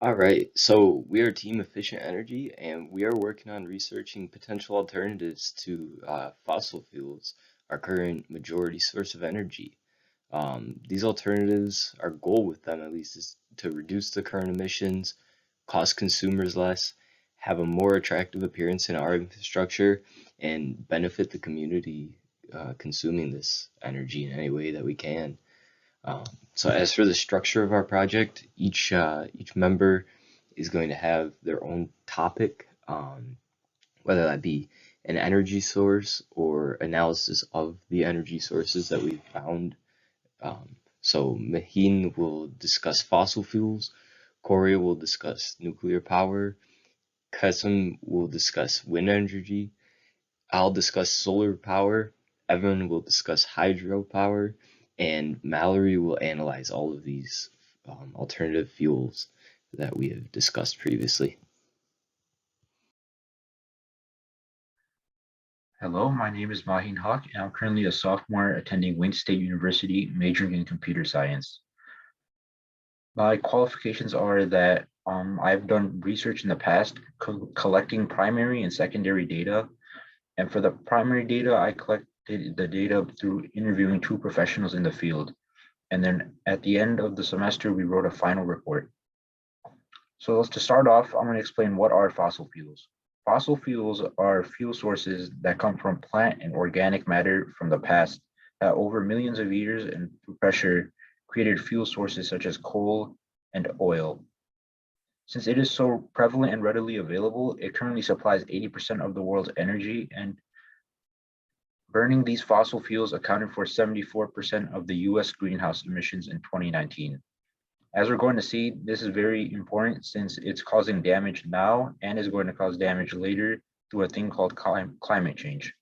All right, so we are Team Efficient Energy, and we are working on researching potential alternatives to fossil fuels, our current majority source of energy. These alternatives, our goal with them at least, is to reduce the current emissions, cost consumers less, have a more attractive appearance in our infrastructure, and benefit the community consuming this energy in any way that we can. Um, so as for the structure of our project, each member is going to have their own topic, whether that be an energy source or analysis of the energy sources that we found. So Maheen will discuss fossil fuels, Corey will discuss nuclear power, Kasem will discuss wind energy, I'll discuss solar power, Evan will discuss hydropower, and Mallory will analyze all of these alternative fuels that we have discussed previously. Hello, my name is Mahin Haq, and I'm currently a sophomore attending Wayne State University, majoring in computer science. My qualifications are that I've done research in the past collecting primary and secondary data. And for the primary data, I collected the data through interviewing two professionals in the field. And then at the end of the semester, we wrote a final report. So let's to start off, I'm going to explain what are fossil fuels. Fossil fuels are fuel sources that come from plant and organic matter from the past that over millions of years and through pressure created fuel sources such as coal and oil. Since it is so prevalent and readily available, it currently supplies 80% of the world's energy, and burning these fossil fuels accounted for 74% of the US greenhouse emissions in 2019. As we're going to see, this is very important since it's causing damage now and is going to cause damage later through a thing called climate change.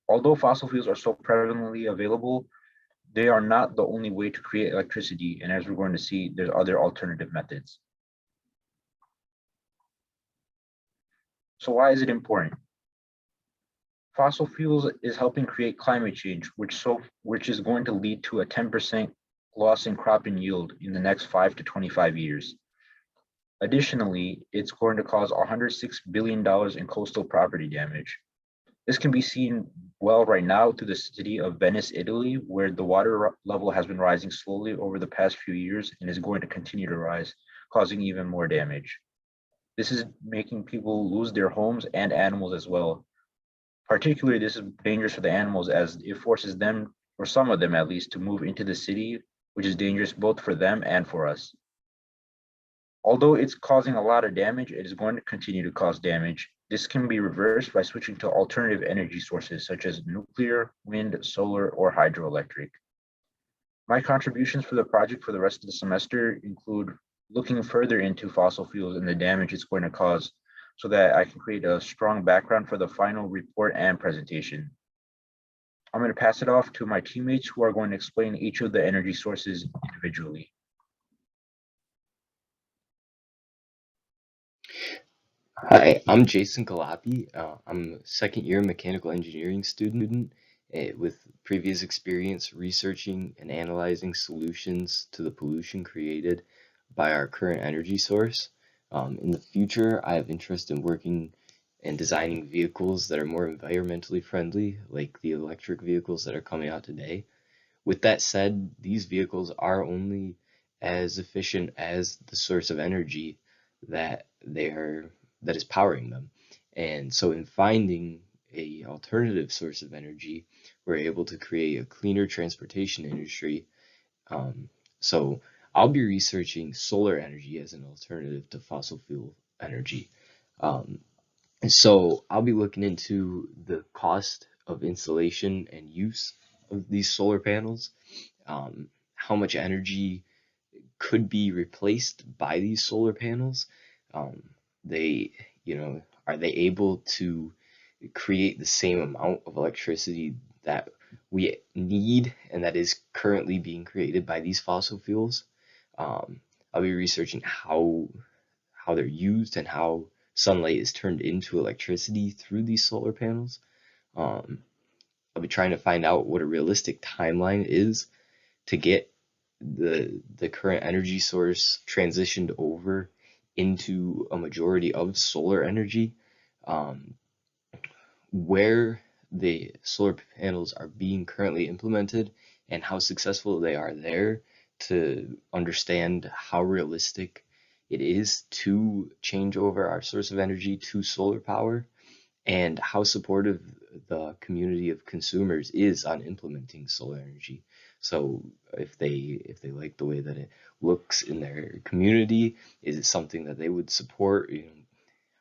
Although fossil fuels are so prevalently available, they are not the only way to create electricity. And as we're going to see, there's other alternative methods. So why is it important? Fossil fuels is helping create climate change, which is going to lead to a 10% loss in crop and yield in the next 5 to 25 years. Additionally, it's going to cause $106 billion in coastal property damage. This can be seen well right now through the city of Venice, Italy, where the water level has been rising slowly over the past few years and is going to continue to rise, causing even more damage. This is making people lose their homes and animals as well. Particularly, this is dangerous for the animals as it forces them, or some of them at least, to move into the city, which is dangerous both for them and for us. Although it's causing a lot of damage, it is going to continue to cause damage. This can be reversed by switching to alternative energy sources such as nuclear, wind, solar, or hydroelectric. My contributions for the project for the rest of the semester include looking further into fossil fuels and the damage it's going to cause so that I can create a strong background for the final report and presentation. I'm going to pass it off to my teammates who are going to explain each of the energy sources individually. Hi, I'm Jason Galapi. I'm a second year mechanical engineering student with previous experience researching and analyzing solutions to the pollution created by our current energy source. In the future, I have interest in working and designing vehicles that are more environmentally friendly, like the electric vehicles that are coming out today. With that said, these vehicles are only as efficient as the source of energy that they're that is powering them. And so in finding a alternative source of energy, we're able to create a cleaner transportation industry. So I'll be researching solar energy as an alternative to fossil fuel energy. Um, and so I'll be looking into the cost of installation and use of these solar panels, how much energy could be replaced by these solar panels. Um, they, are they able to create the same amount of electricity that we need and that is currently being created by these fossil fuels? I'll be researching how they're used and how sunlight is turned into electricity through these solar panels. Um, I'll be trying to find out what a realistic timeline is to get the current energy source transitioned over into a majority of solar energy, um, where the solar panels are being currently implemented and how successful they are there, to understand how realistic it is to change over our source of energy to solar power, and how supportive the community of consumers is on implementing solar energy. So if they like the way that it looks in their community, is it something that they would support?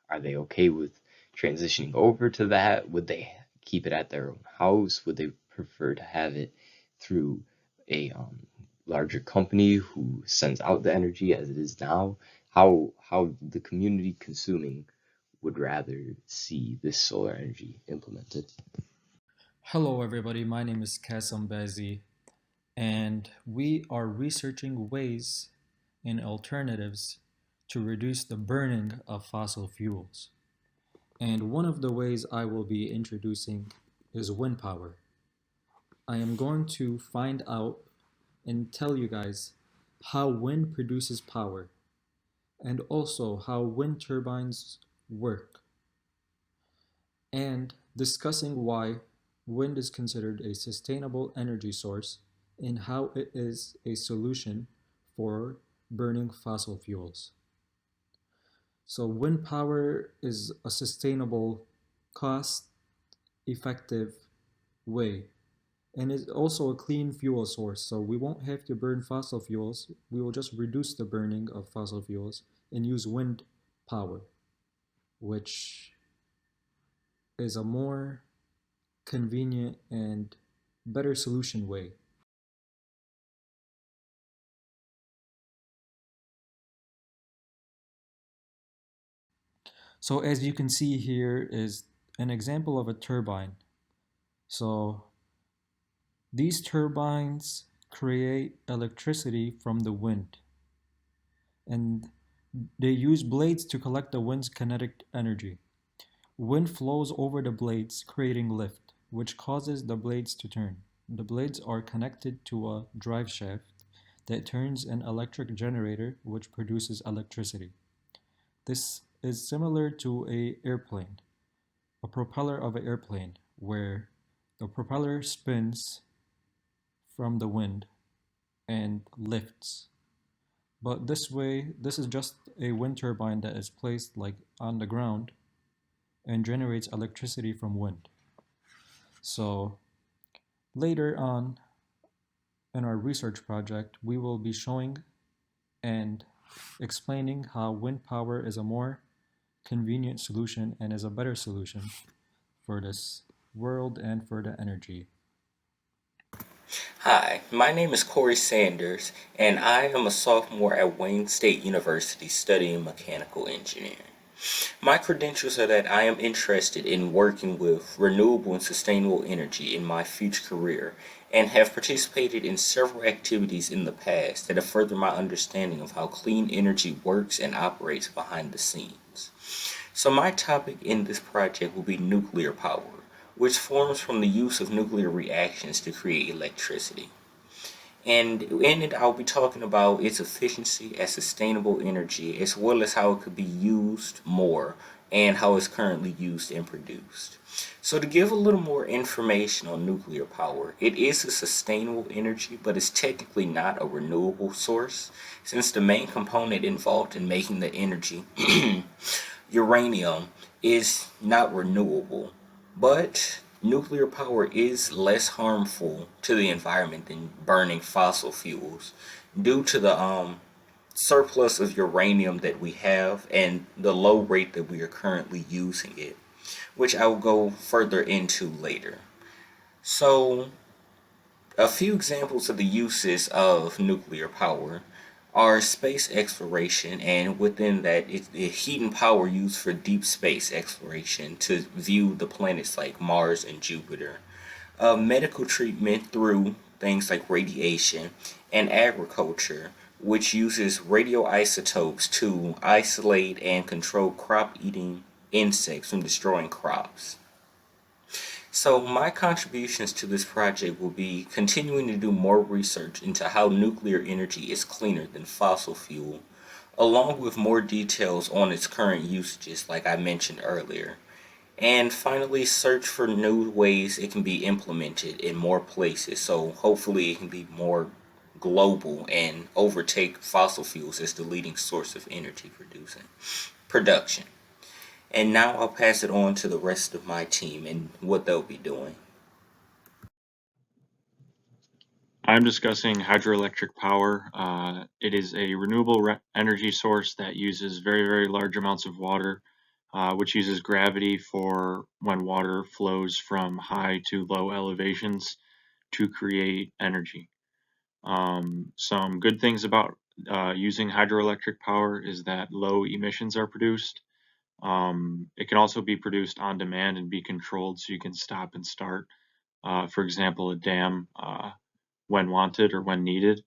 Are they okay with transitioning over to that? Would they keep it at their own house? Would they prefer to have it through a larger company who sends out the energy as it is now? How the community consuming would rather see this solar energy implemented. Hello, everybody. My name is Kasam Bazi, and we are researching ways and alternatives to reduce the burning of fossil fuels. And one of the ways I will be introducing is wind power. I am going to find out and tell you guys how wind produces power and also how wind turbines work, and discussing why wind is considered a sustainable energy source and how it is a solution for burning fossil fuels. So, wind power is a sustainable, cost effective way, and it's also a clean fuel source. So, we won't have to burn fossil fuels, we will just reduce the burning of fossil fuels and use wind power, which is a more convenient and better solution way. So as you can see here is an example of a turbine. So these turbines create electricity from the wind, and they use blades to collect the wind's kinetic energy. Wind flows over the blades, creating lift, which causes the blades to turn. The blades are connected to a drive shaft that turns an electric generator, which produces electricity. This is similar to a propeller of an airplane, where the propeller spins from the wind and lifts. But this is just a wind turbine that is placed like on the ground and generates electricity from wind. So later on in our research project, we will be showing and explaining how wind power is a more convenient solution and is a better solution for this world and for the energy. Hi, my name is Corey Sanders, and I am a sophomore at Wayne State University studying mechanical engineering. My credentials are that I am interested in working with renewable and sustainable energy in my future career and have participated in several activities in the past that have furthered my understanding of how clean energy works and operates behind the scenes. So, my topic in this project will be nuclear power, which forms from the use of nuclear reactions to create electricity. And in it, I'll be talking about its efficiency as sustainable energy, as well as how it could be used more and how it's currently used and produced. So, to give a little more information on nuclear power, it is a sustainable energy, but it's technically not a renewable source, since the main component involved in making the energy, uranium, is not renewable. But nuclear power is less harmful to the environment than burning fossil fuels due to the surplus of uranium that we have and the low rate that we are currently using it, which I will go further into later. So, a few examples of the uses of nuclear power are space exploration, and within that, it's the heat and power used for deep space exploration to view the planets like Mars and Jupiter. Medical treatment through things like radiation, and agriculture, which uses radioisotopes to isolate and control crop eating insects from destroying crops. So, my contributions to this project will be continuing to do more research into how nuclear energy is cleaner than fossil fuel, along with more details on its current usages, like I mentioned earlier. And finally, search for new ways it can be implemented in more places, so hopefully it can be more global and overtake fossil fuels as the leading source of energy production. And now I'll pass it on to the rest of my team and what they'll be doing. I'm discussing hydroelectric power. It is a renewable energy source that uses very, very large amounts of water, which uses gravity for when water flows from high to low elevations to create energy. Some good things about using hydroelectric power is that low emissions are produced. It can also be produced on demand and be controlled, so you can stop and start, for example, a dam when wanted or when needed.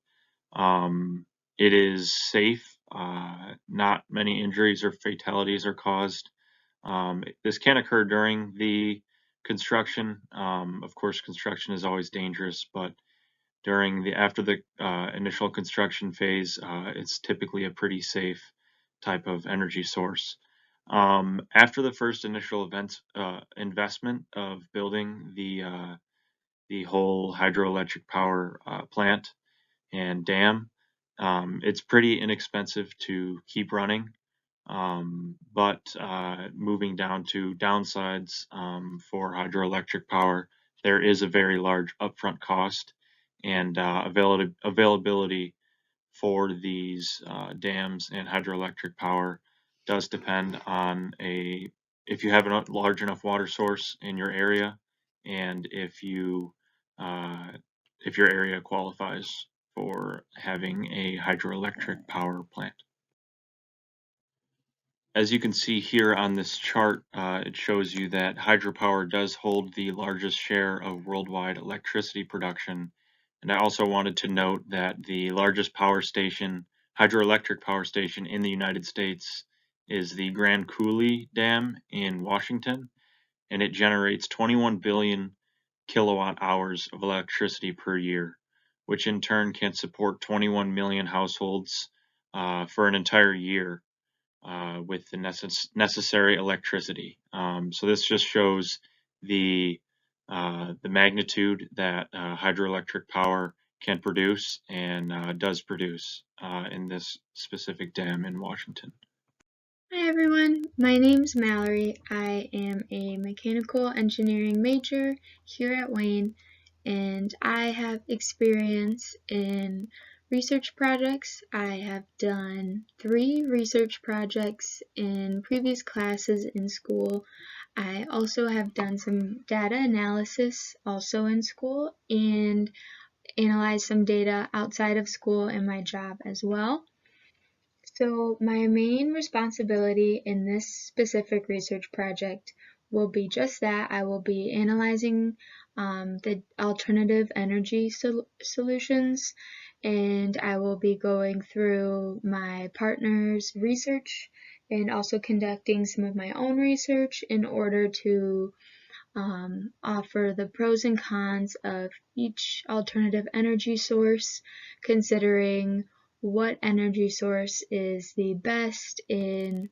It is safe. Not many injuries or fatalities are caused. This can occur during the construction. Of course, construction is always dangerous, but after the initial construction phase, it's typically a pretty safe type of energy source. After the first initial investment of building the whole hydroelectric power plant and dam, it's pretty inexpensive to keep running. But moving down to downsides for hydroelectric power, there is a very large upfront cost, and availability for these dams and hydroelectric power does depend on if you have a large enough water source in your area, and if your area qualifies for having a hydroelectric power plant. As you can see here on this chart, it shows you that hydropower does hold the largest share of worldwide electricity production. And I also wanted to note that the largest hydroelectric power station in the United States is the Grand Coulee Dam in Washington, and it generates 21 billion kilowatt hours of electricity per year, which in turn can support 21 million households for an entire year with the necessary electricity. So this just shows the magnitude that hydroelectric power can produce and does produce in this specific dam in Washington. Hi everyone, my name's Mallory. I am a mechanical engineering major here at Wayne, and I have experience in research projects. I have done 3 research projects in previous classes in school. I also have done some data analysis also in school and analyzed some data outside of school in my job as well. So my main responsibility in this specific research project will be just that. I will be analyzing the alternative energy solutions, and I will be going through my partner's research and also conducting some of my own research in order to offer the pros and cons of each alternative energy source, considering what energy source is the best in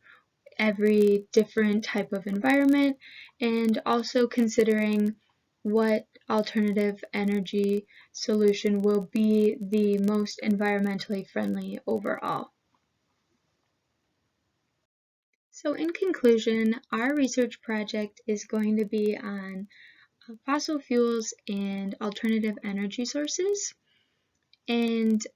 every different type of environment, and also considering what alternative energy solution will be the most environmentally friendly overall. So in conclusion, our research project is going to be on fossil fuels and alternative energy sources. And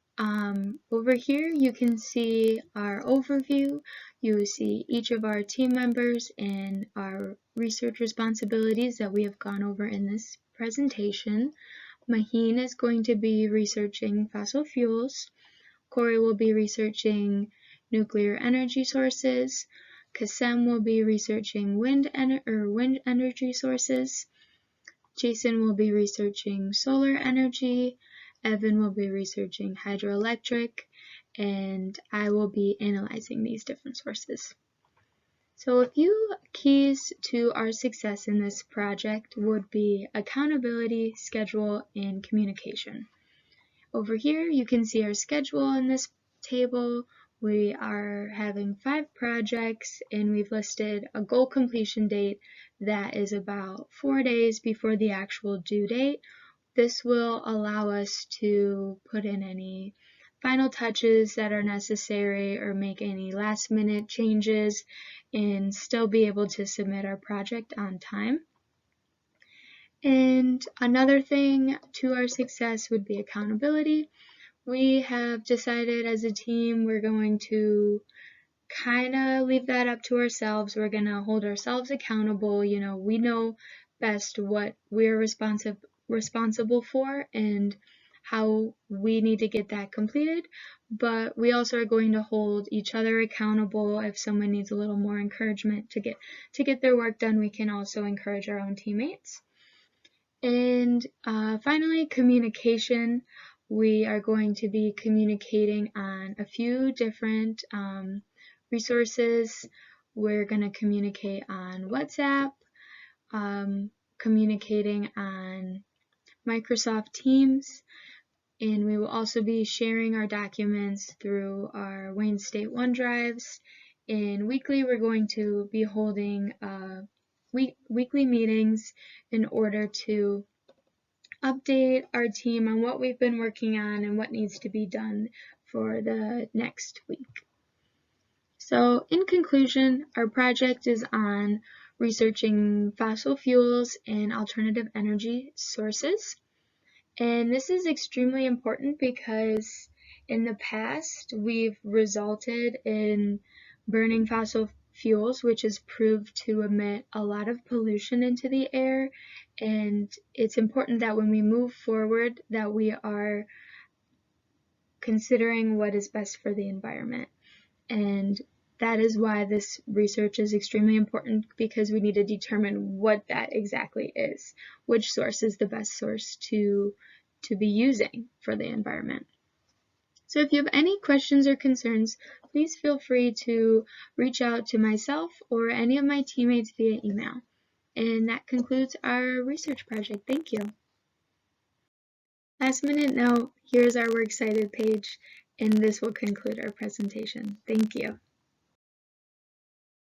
over here you can see our overview. You see each of our team members and our research responsibilities that we have gone over in this presentation. Maheen is going to be researching fossil fuels. Corey will be researching nuclear energy sources. Kasem will be researching wind energy sources. Jason will be researching solar energy, Evan will be researching hydroelectric, and I will be analyzing these different sources. So a few keys to our success in this project would be accountability, schedule, and communication. Over here you can see our schedule in this table. We are having 5 projects and we've listed a goal completion date that is about 4 days before the actual due date. This will allow us to put in any final touches that are necessary or make any last minute changes and still be able to submit our project on time. And another thing to our success would be accountability. We have decided as a team we're going to kind of leave that up to ourselves. We're going to hold ourselves accountable. You know, we know best what we're responsible for and how we need to get that completed, but we also are going to hold each other accountable. If someone needs a little more encouragement to get their work done, we can also encourage our own teammates. And finally, communication. We are going to be communicating on a few different resources. We're going to communicate on WhatsApp, communicating on Microsoft Teams, and we will also be sharing our documents through our Wayne State OneDrives. And weekly, we're going to be holding weekly meetings in order to update our team on what we've been working on and what needs to be done for the next week. So in conclusion, our project is on researching fossil fuels and alternative energy sources. And this is extremely important because in the past we've resulted in burning fossil fuels, which has proved to emit a lot of pollution into the air. And it's important that when we move forward that we are considering what is best for the environment. And that is why this research is extremely important, because we need to determine what that exactly is, which source is the best source to be using for the environment. So if you have any questions or concerns, please feel free to reach out to myself or any of my teammates via email. And that concludes our research project. Thank you. Last minute note, here's our Works Cited page, and this will conclude our presentation. Thank you.